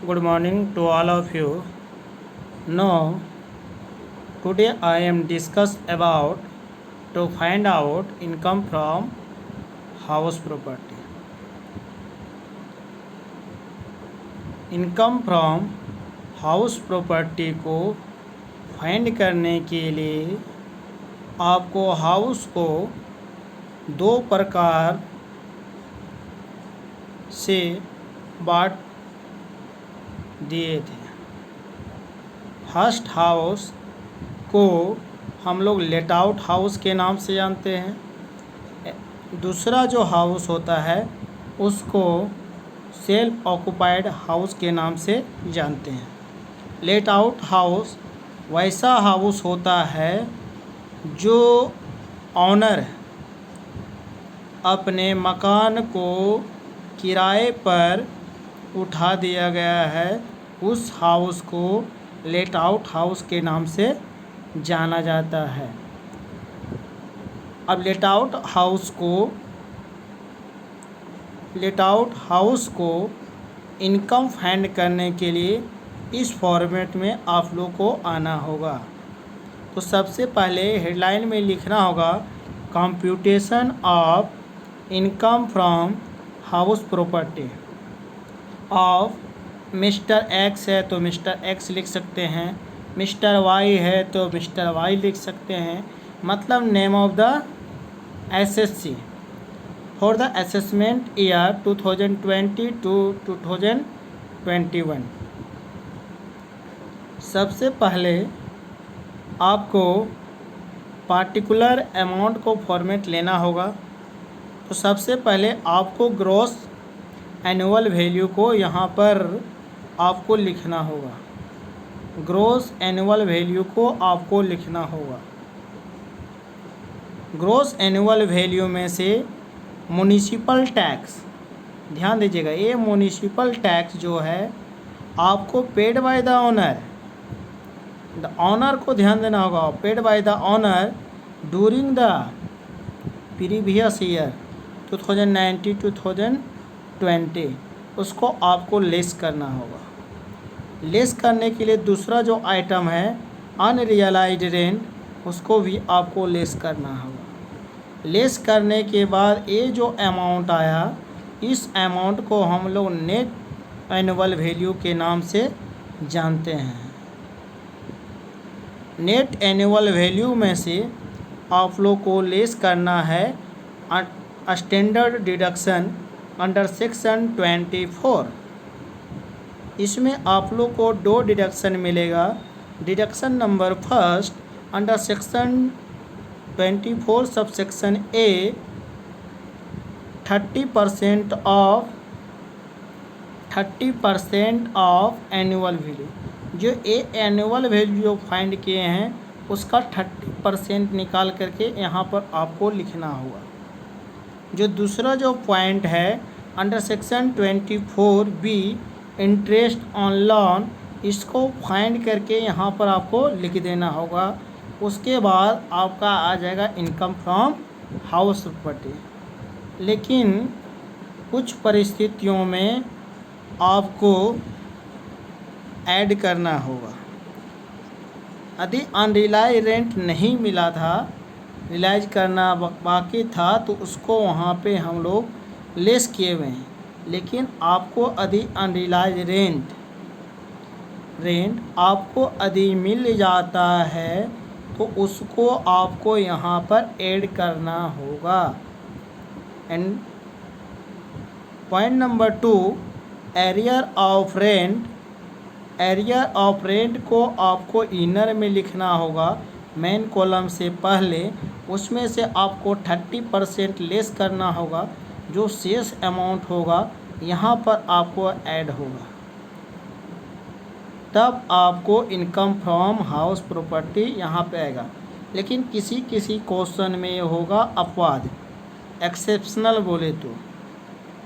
Good morning to all of you. Now, today I am discuss about to find out income from house property. Income from house property को find करने के लिए आपको house को दो प्रकार से बांट दिए थे। फर्स्ट हाउस को हम लोग लेट आउट हाउस के नाम से जानते हैं। दूसरा जो हाउस होता है उसको सेल्फ ऑक्युपाइड हाउस के नाम से जानते हैं। लेट आउट हाउस वैसा हाउस होता है जो ऑनर अपने मकान को किराए पर उठा दिया गया है, उस हाउस को लेट आउट हाउस के नाम से जाना जाता है। अब लेट आउट हाउस को इनकम फाइंड करने के लिए इस फॉर्मेट में आप लोग को आना होगा। तो सबसे पहले हेडलाइन में लिखना होगा computation of income from house property of mister x है तो मिस्टर एक्स लिख सकते हैं, मिस्टर वाई है तो मिस्टर वाई लिख सकते हैं। मतलब name of the assessee for the assessment year 2020 to 2021। सबसे पहले आपको पार्टिकुलर अमाउंट को फॉर्मेट लेना होगा। तो सबसे पहले आपको ग्रॉस एनुअल वैल्यू को यहाँ पर आपको लिखना होगा। ग्रॉस एनुअल वैल्यू को आपको लिखना होगा। ग्रॉस एनुअल वैल्यू में से म्युनिसिपल टैक्स, ध्यान दीजिएगा, ये म्युनिसिपल टैक्स जो है आपको पेड बाय द ऑनर को ध्यान देना होगा। Paid by the owner during the previous year 2019-2020 उसको आपको लेस करना होगा। लेस करने के लिए दूसरा जो आइटम है अनरियलाइज्ड रेंट, उसको भी आपको लेस करना होगा। लेस करने के बाद ये जो अमाउंट आया, इस अमाउंट को हम लोग नेट एनुअल वैल्यू के नाम से जानते हैं। नेट एनुअल वैल्यू में से आप लोग को लेस करना है स्टैंडर्ड डिडक्शन अंडर सेक्शन 24। इसमें आप लोग को दो डिडक्शन मिलेगा। Deduction number first under section 24 sub section A 30% of annual value. जो एनुअल वैल्यू जो फाइंड किए हैं उसका 30% निकाल करके यहाँ पर आपको लिखना होगा। जो दूसरा जो पॉइंट है under section 24B interest on loan, इसको फाइंड करके यहाँ पर आपको लिख देना होगा। उसके बाद आपका आ जाएगा इनकम फ्रॉम हाउस प्रॉपर्टी। लेकिन कुछ परिस्थितियों में आपको ऐड करना होगा। यदि अनरियलाइज रेंट नहीं मिला था, रियलाइज करना बाकी था, तो उसको वहाँ पे हम लोग लेस किए हुए हैं। लेकिन आपको यदि अनरियलाइज रेंट आपको यदि मिल जाता है तो उसको आपको यहाँ पर ऐड करना होगा। And point number 2 arrear of rent को आपको इनर में लिखना होगा मेन कॉलम से पहले। उसमें से आपको 30% लेस करना होगा। जो शेष अमाउंट होगा यहाँ पर आपको ऐड होगा, तब आपको इनकम फ्रॉम हाउस प्रॉपर्टी यहाँ पे आएगा। लेकिन किसी क्वेश्चन में ये होगा अपवाद, एक्सेप्शनल बोले तो।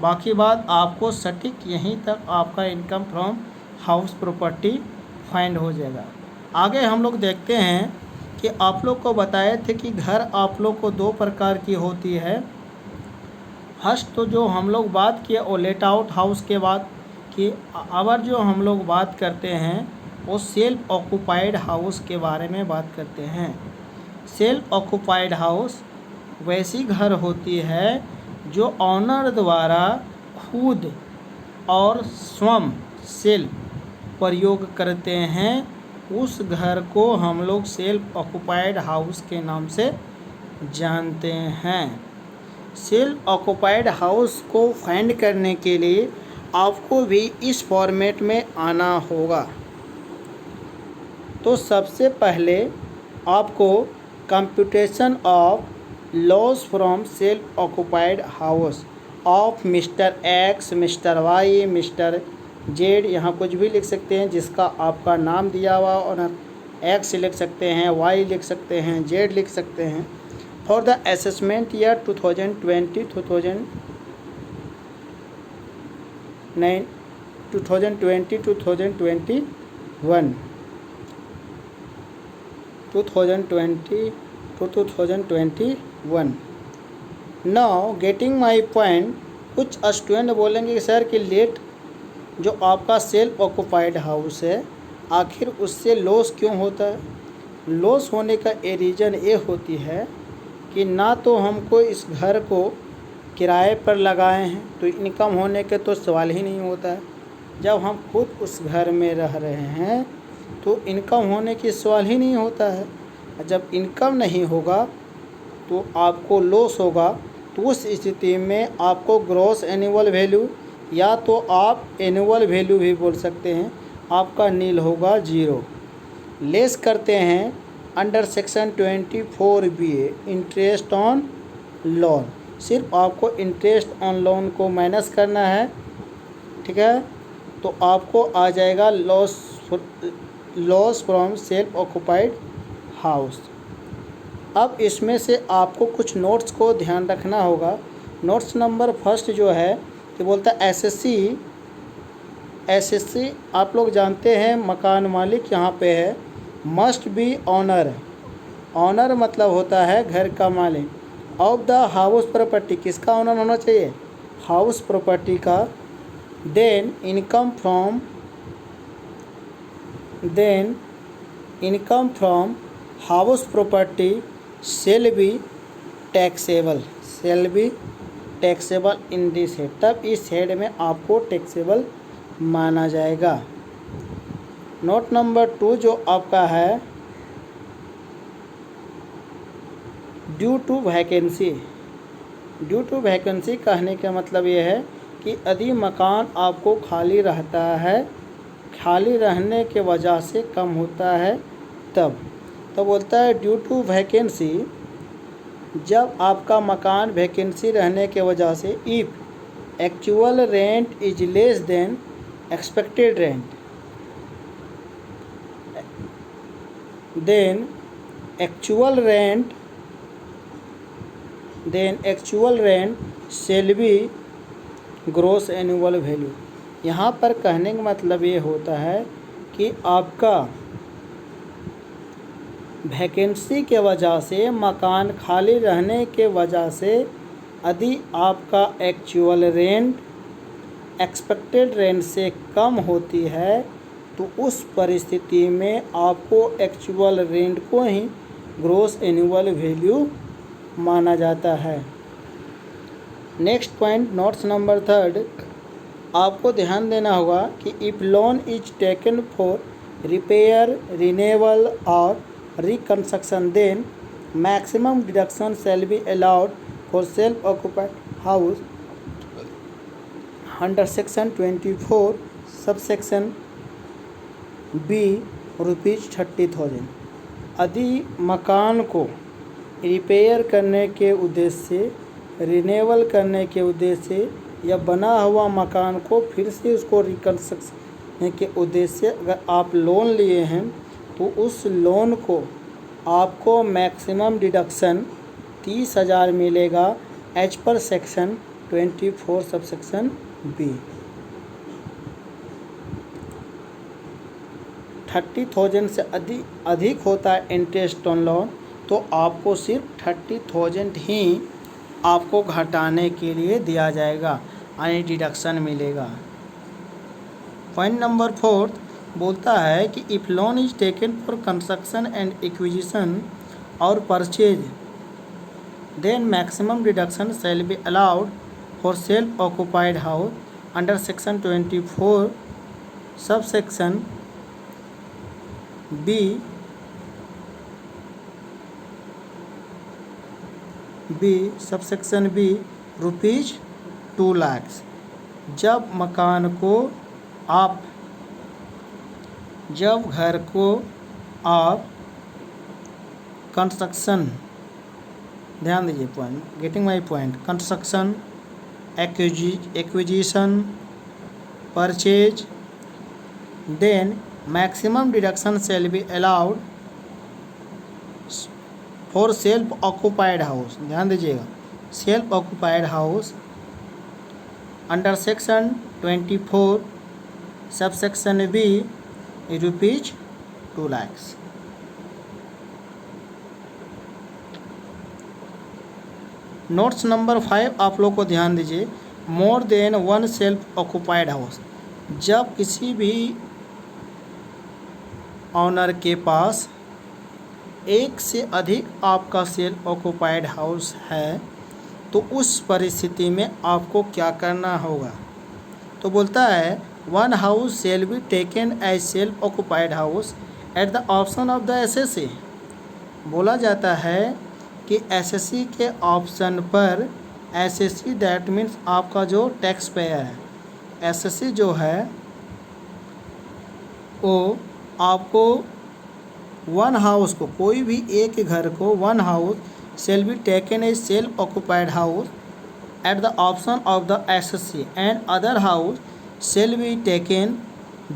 बाकी बात आपको सटीक यहीं तक आपका income from house property find हो जाएगा। आगे हम लोग देखते हैं कि आप लोग को बताए थे कि घर आप लोग को दो प्रकार की होती है। फर्स्ट तो जो हम लोग बात किए वो लेट आउट हाउस के बाद देखिए अब जो हम लोग बात करते हैं वो सेल्फ ऑक्यूपाइड हाउस के बारे में बात करते हैं। सेल्फ ऑक्यूपाइड हाउस वैसी घर होती है जो ऑनर द्वारा खुद और स्वयं सेल्फ प्रयोग करते हैं, उस घर को हम लोग सेल्फ ऑक्यूपाइड हाउस के नाम से जानते हैं। सेल्फ ऑक्यूपाइड हाउस को फाइंड करने के लिए आपको भी इस फॉर्मेट में आना होगा। तो सबसे पहले आपको computation of loss from self occupied house of mister X, mister Y, mister Z, यहाँ कुछ भी लिख सकते हैं जिसका आपका नाम दिया हुआ और एक्स लिख सकते हैं, वाई लिख सकते हैं, जेड लिख सकते हैं। For the assessment year 2020 to 2021। Now getting my point, कुछ स्टूडेंट बोलेंगे कि सर कि लेट जो आपका सेल्फ ऑक्यूपाइड हाउस है आखिर उससे लॉस क्यों होता है। लॉस होने का ये रीज़न ये होती है कि ना तो हमको इस घर को किराए पर लगाए हैं तो इनकम होने के तो सवाल ही नहीं होता है। जब हम खुद उस घर में रह रहे हैं तो इनकम होने की सवाल ही नहीं होता है। जब इनकम नहीं होगा तो आपको लॉस होगा। तो उस स्थिति में आपको ग्रॉस एनुअल वैल्यू या तो आप एनुअल वैल्यू भी बोल सकते हैं, आपका नील होगा 0। लेस करते हैं under section 24BA interest on loan, सिर्फ आपको इंटरेस्ट ऑन लोन को माइनस करना है, ठीक है। तो आपको आ जाएगा loss from self occupied house. अब इसमें से आपको कुछ नोट्स को ध्यान रखना होगा। नोट्स नंबर फर्स्ट जो है कि बोलता है एसएससी आप लोग जानते हैं मकान मालिक यहाँ पे है, मस्ट बी ऑनर। ऑनर मतलब होता है घर का मालिक। ऑफ द हाउस प्रॉपर्टी, किसका ऑनर होना चाहिए, हाउस प्रॉपर्टी का। Then income from house property shall be taxable in this head, तब इस हेड में आपको टैक्सेबल माना जाएगा। नोट नंबर 2 जो आपका है due to vacancy. Due to vacancy कहने का मतलब ये है कि यदि मकान आपको खाली रहता है, खाली रहने के वजह से कम होता है तब तो बोलता है ड्यू टू वैकेंसी। जब आपका मकान वैकेंसी रहने के वजह से if actual rent is less than expected rent, then actual rent shall be gross annual value. यहाँ पर कहने का मतलब ये होता है कि आपका वैकेंसी के वजह से, मकान खाली रहने के वजह से यदि आपका एक्चुअल रेंट एक्सपेक्टेड रेंट से कम होती है तो उस परिस्थिति में आपको एक्चुअल रेंट को ही ग्रॉस एनुअल वैल्यू माना जाता है। नेक्स्ट पॉइंट, नोट्स नंबर 3, आपको ध्यान देना होगा कि if loan is taken for repair, renewal और reconstruction then maximum deduction shall be allowed for self occupied house under section 24 subsection B ₹30,000। यदि मकान को रिपेयर करने के उद्देश्य से, रिन्यूअल करने के उद्देश्य से या बना हुआ मकान को फिर से उसको रिकंस्ट्रक्शन के उद्देश्य से अगर आप लोन लिए हैं तो उस लोन को आपको मैक्सिमम डिडक्शन 30,000 मिलेगा as per section 24 subsection B. 30,000 से अधिक होता है इंटरेस्ट ऑन लोन तो आपको सिर्फ 30,000 ही आपको घटाने के लिए दिया जाएगा, यानी डिडक्शन मिलेगा। पॉइंट नंबर 4 बोलता है कि if loan is taken for construction and acquisition और purchase then maximum deduction shall be allowed for self occupied house under section 24 subsection B subsection B rupees 2 lakh. जब घर को आप कंस्ट्रक्शन, ध्यान दीजिए point, getting my point, construction, acquisition, purchase, then maximum deduction shall be allowed for self occupied house, ध्यान दीजिएगा, self occupied house under section 24 subsection B rupees 2 lakh. Notes number 5 आप लोग को ध्यान दीजिए। More than one self occupied house, जब किसी भी ऑनर के पास एक से अधिक आपका सेल्फ ऑक्यूपाइड हाउस है तो उस परिस्थिति में आपको क्या करना होगा। तो बोलता है one house shall be taken as self occupied house at the option of the assessee. बोला जाता है कि एसएससी के ऑप्शन पर, एसएससी दैट मीन्स आपका जो टैक्स पेयर है, एसएससी जो है वो आपको वन हाउस को, कोई भी एक घर को, one house shall be taken as self occupied house at the option of the SSC and other house shall be taken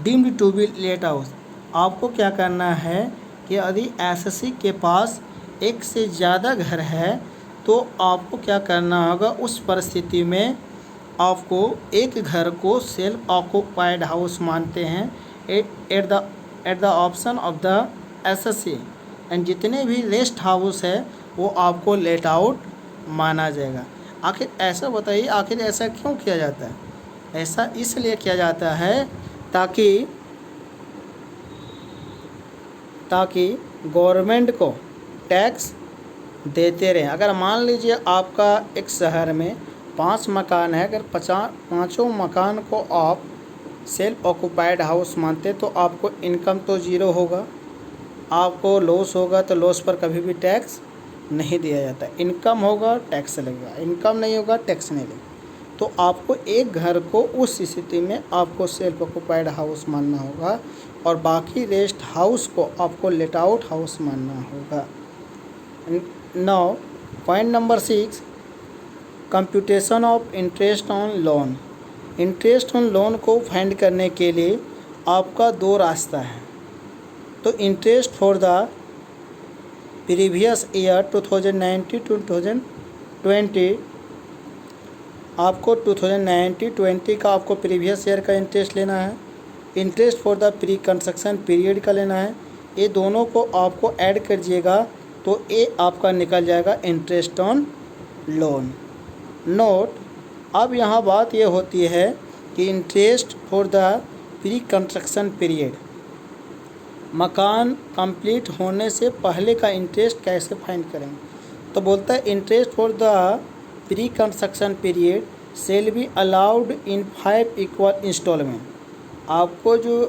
deemed to be let house। आपको क्या करना है कि यदि एसएससी के पास एक से ज़्यादा घर है तो आपको क्या करना होगा, उस परिस्थिति में आपको एक घर को सेल्फ ऑक्यूपाइड हाउस मानते हैं eight the option of the SSC and जितने भी रेस्ट हाउस है वो आपको लेट आउट माना जाएगा। आखिर ऐसा बताइए, आखिर ऐसा क्यों किया जाता है? ऐसा इसलिए किया जाता है ताकि गवर्नमेंट को टैक्स देते रहें। अगर मान लीजिए आपका एक शहर में 5 मकान है, अगर 5 मकान को आप सेल्फ ऑक्यूपाइड हाउस मानते तो आपको इनकम तो ज़ीरो होगा, आपको लॉस होगा तो लॉस पर कभी भी टैक्स नहीं दिया जाता। इनकम होगा टैक्स लगेगा, इनकम नहीं होगा टैक्स नहीं लगेगा। तो आपको एक घर को उस स्थिति में आपको सेल्फ ऑक्यूपाइड हाउस मानना होगा और बाकी रेस्ट हाउस को आपको लेट आउट हाउस मानना होगा। Now point number 6, computation of interest on loan. Interest on loan को फाइंड करने के लिए आपका 2 रास्ता है। तो interest for the previous year 2019-2020, आपको 2019-20 का आपको प्रीवियस ईयर का इंटरेस्ट लेना है। Interest for the pre construction period का लेना है। ये दोनों को आपको ऐड करिएगा तो ये आपका निकल जाएगा इंटरेस्ट ऑन लोन। नोट, अब यहाँ बात ये होती है कि interest for the pre construction period, मकान कंप्लीट होने से पहले का इंटरेस्ट कैसे फाइंड करेंगे। तो बोलता है interest for the pre construction period shall be allowed in 5 equal instalment. आपको जो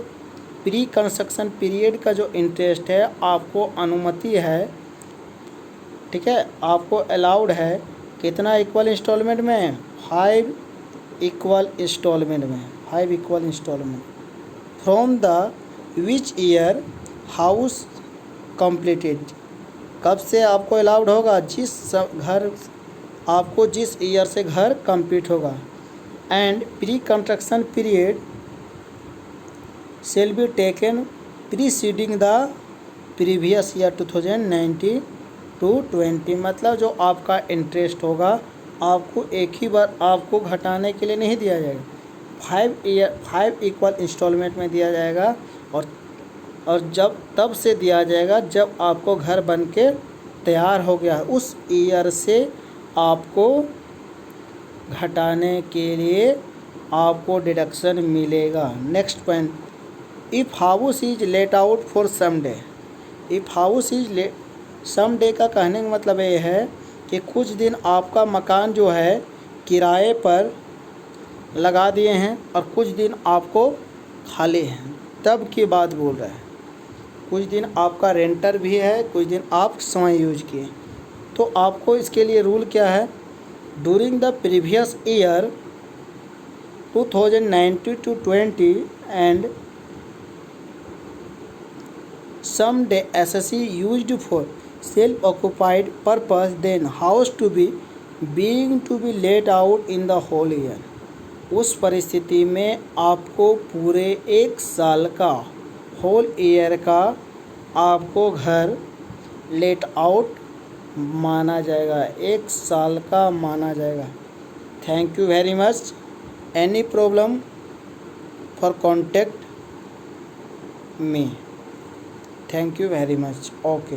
प्री कंस्ट्रक्शन पीरियड का जो इंटरेस्ट है आपको अनुमति है, ठीक है, आपको अलाउड है कितना इक्वल इंस्टॉलमेंट में, 5 इक्वल इंस्टॉलमेंट में, 5 equal instalment from the which year house completed. कब से आपको अलाउड होगा, जिस ईयर से घर कंप्लीट होगा। And pre construction period shall be taken preceding the previous year 2019-20, मतलब जो आपका इंटरेस्ट होगा आपको एक ही बार आपको घटाने के लिए नहीं दिया जाएगा, 5 इक्वल इंस्टॉलमेंट में दिया जाएगा और जब तब से दिया जाएगा जब आपको घर बन के तैयार हो गया, उस ईयर से आपको घटाने के लिए आपको डिडक्शन मिलेगा। Next point, if house is let out for some day. If house is some day का कहने का मतलब ये है कि कुछ दिन आपका मकान जो है किराए पर लगा दिए हैं और कुछ दिन आपको खाली हैं, तब की बात बोल रहा है। कुछ दिन आपका रेंटर भी है, कुछ दिन आप समय यूज किए। तो आपको इसके लिए रूल क्या है, during the previous year 2019 to 20 and some day SSE used for self-occupied purpose, then house to be let out in the whole year। उस परिस्थिति में आपको पूरे 1 साल का, होल ईयर का आपको घर लेट आउट माना जाएगा, 1 साल का माना जाएगा। Thank you very much. Any problem for contact me. Thank you very much. Okay.